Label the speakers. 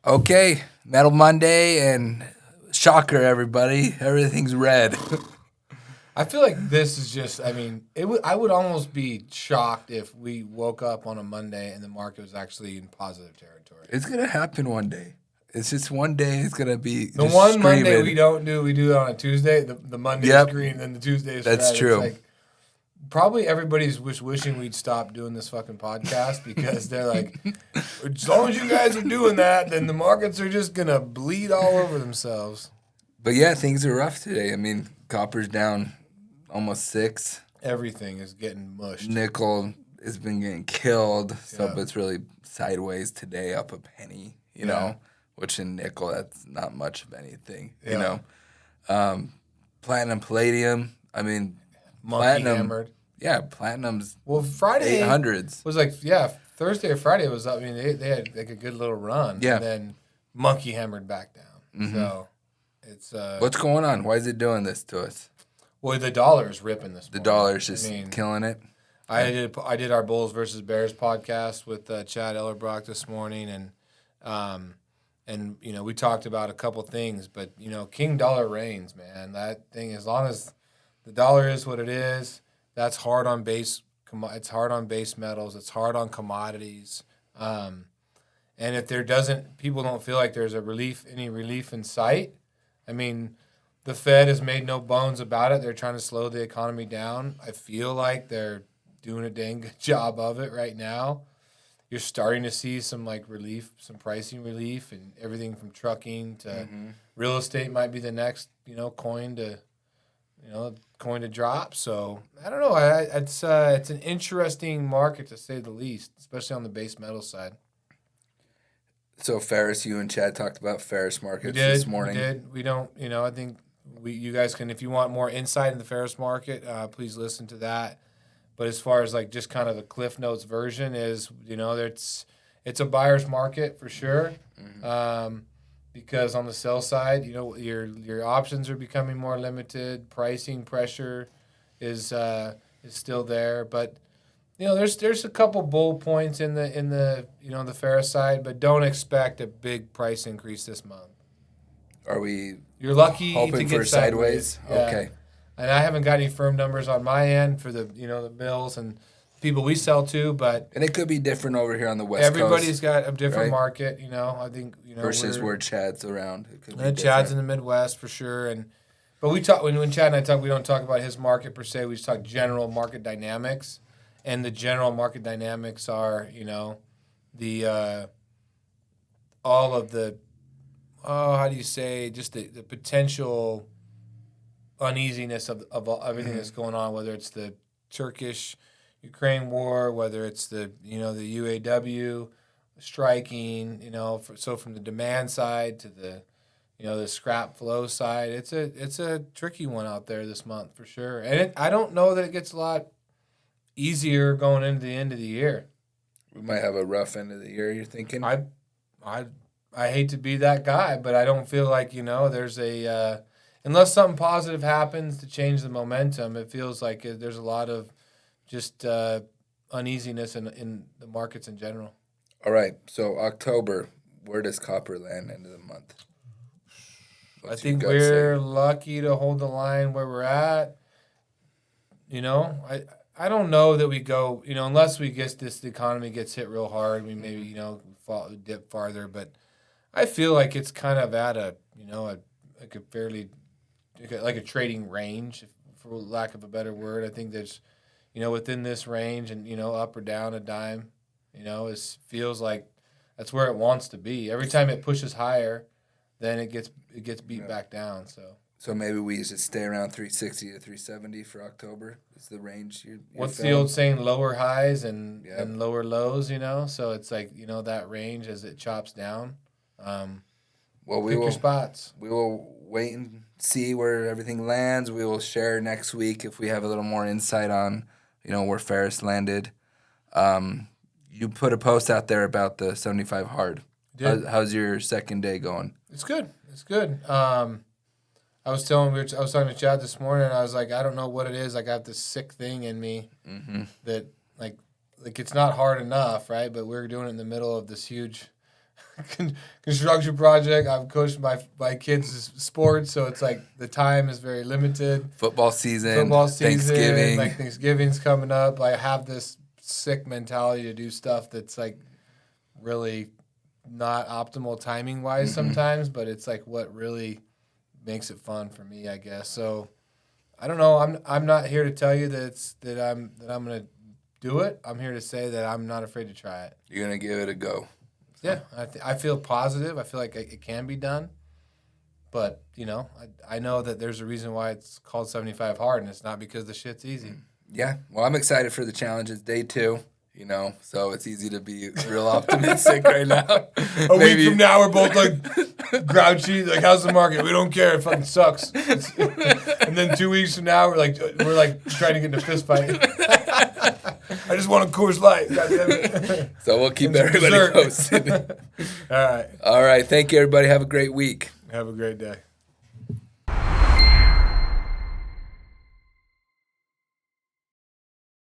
Speaker 1: Okay, Metal Monday and shocker, everybody. Everything's red.
Speaker 2: I feel like this is just. I mean, I would almost be shocked if we woke up on a Monday and the market was actually in positive territory.
Speaker 1: It's gonna happen one day. It's just one day. It's gonna be
Speaker 2: The
Speaker 1: just
Speaker 2: one
Speaker 1: screaming.
Speaker 2: Monday we do it on a Tuesday. The Monday is green and the Tuesday is
Speaker 1: That's
Speaker 2: red.
Speaker 1: true.
Speaker 2: It's like, probably everybody's wishing we'd stop doing this fucking podcast because they're like, as long as you guys are doing that, then the markets are just gonna bleed all over themselves.
Speaker 1: But yeah, things are rough today. I mean, copper's down almost 6.
Speaker 2: Everything is getting mushed.
Speaker 1: Nickel has been getting killed, so
Speaker 2: Yeah.
Speaker 1: it's really sideways today, up a penny. You know, which in nickel that's not much of anything. You know, platinum, palladium. I mean, platinum.
Speaker 2: Hammered.
Speaker 1: Yeah, platinum's
Speaker 2: Friday
Speaker 1: 800s.
Speaker 2: was like Thursday or Friday was up. I mean they had like a good little run.
Speaker 1: Yeah.
Speaker 2: And then monkey hammered back down.
Speaker 1: Mm-hmm.
Speaker 2: So it's
Speaker 1: What's going on? Why is it doing this to us?
Speaker 2: well, the dollar is ripping this morning.
Speaker 1: The dollar's just killing it.
Speaker 2: I did our Bulls versus Bears podcast with Chad Ellerbrock this morning, and you know we talked about a couple things, but you know King Dollar reigns, man. That thing, as long as the dollar is what it is, that's hard on base. It's hard on base metals. It's hard on commodities. And if people don't feel like there's any relief in sight. I mean, the Fed has made no bones about it. They're trying to slow the economy down. I feel like they're doing a dang good job of it right now. You're starting to see some relief, some pricing relief, and everything from trucking to real estate might be the next, coin to drop. So I don't know. It's an interesting market to say the least, especially on the base metal side.
Speaker 1: So Ferris, you and Chad talked about Ferris markets this morning.
Speaker 2: We did. We don't. I think you guys can, if you want more insight in the Ferris market, please listen to that. But as far as just kind of the Cliff Notes version is, it's a buyer's market for sure. Mm-hmm. Because on the sell side, your options are becoming more limited. Pricing pressure is still there, but there's a couple bull points in the the Ferris side, but don't expect a big price increase this month.
Speaker 1: Are we?
Speaker 2: You're lucky
Speaker 1: hoping
Speaker 2: to get
Speaker 1: for sideways.
Speaker 2: Yeah.
Speaker 1: Okay.
Speaker 2: And I haven't got any firm numbers on my end for the mills and people we sell to, but
Speaker 1: and it could be different over here on the West Coast.
Speaker 2: Everybody's got a different market, I think
Speaker 1: versus where Chad's around.
Speaker 2: It could be Chad's in the Midwest for sure, but we talk when Chad and I talk, we don't talk about his market per se. We just talk general market dynamics, and the general market dynamics are the all of the how do you say, just the potential uneasiness of everything that's going on, whether it's the Turkish-Ukraine war, whether it's the the UAW striking, so from the demand side to the the scrap flow side, it's a tricky one out there this month for sure. And I don't know that it gets a lot easier going into the end of the year.
Speaker 1: We might have a rough end of the year, you're thinking?
Speaker 2: I hate to be that guy, but I don't feel like, there's a unless something positive happens to change the momentum, it feels like there's a lot of just uneasiness in the markets in general.
Speaker 1: All right. So October, where does copper land end of the month?
Speaker 2: I think we're lucky to hold the line where we're at. I don't know that we go, unless we get the economy gets hit real hard, we maybe, dip farther. But I feel like it's kind of at a fairly, like a trading range, for lack of a better word. I think there's, within this range and, up or down a dime, it feels like that's where it wants to be. Every time it pushes higher, then it gets beat back down. So
Speaker 1: maybe we just stay around 360 to 370 for October is the range you're
Speaker 2: what's the old saying, lower highs and lower lows, So it's like, that range as it chops down. Pick your spots.
Speaker 1: We will wait and see where everything lands. We will share next week if we have a little more insight on, where Ferris landed. You put a post out there about the 75 hard. How's your second day going?
Speaker 2: It's good. I was talking to Chad this morning, and I was like, I don't know what it is. I got this sick thing in me that like it's not hard enough, right? But we're doing it in the middle of this huge construction project. I've coached my kids' sports, so it's like the time is very limited.
Speaker 1: Football season, Thanksgiving.
Speaker 2: Like Thanksgiving's coming up. I have this sick mentality to do stuff that's like really not optimal timing wise sometimes, but it's like what really makes it fun for me, I guess. So I don't know. I'm not here to tell you that I'm gonna do it. I'm here to say that I'm not afraid to try it.
Speaker 1: You're gonna give it a go.
Speaker 2: Yeah, I feel positive. I feel like it can be done. But, I know that there's a reason why it's called 75 hard, and it's not because the shit's easy.
Speaker 1: Yeah. Well, I'm excited for the challenge. It's day 2, so it's easy to be real optimistic right now.
Speaker 2: A week from now, we're both like grouchy. Like, how's the market? We don't care. It fucking sucks. And then 2 weeks from now, we're like trying to get in a fist fight. I just want a Coors Light.
Speaker 1: So we'll keep everybody posted.
Speaker 2: All right.
Speaker 1: All right. Thank you, everybody. Have a great week.
Speaker 2: Have a great day.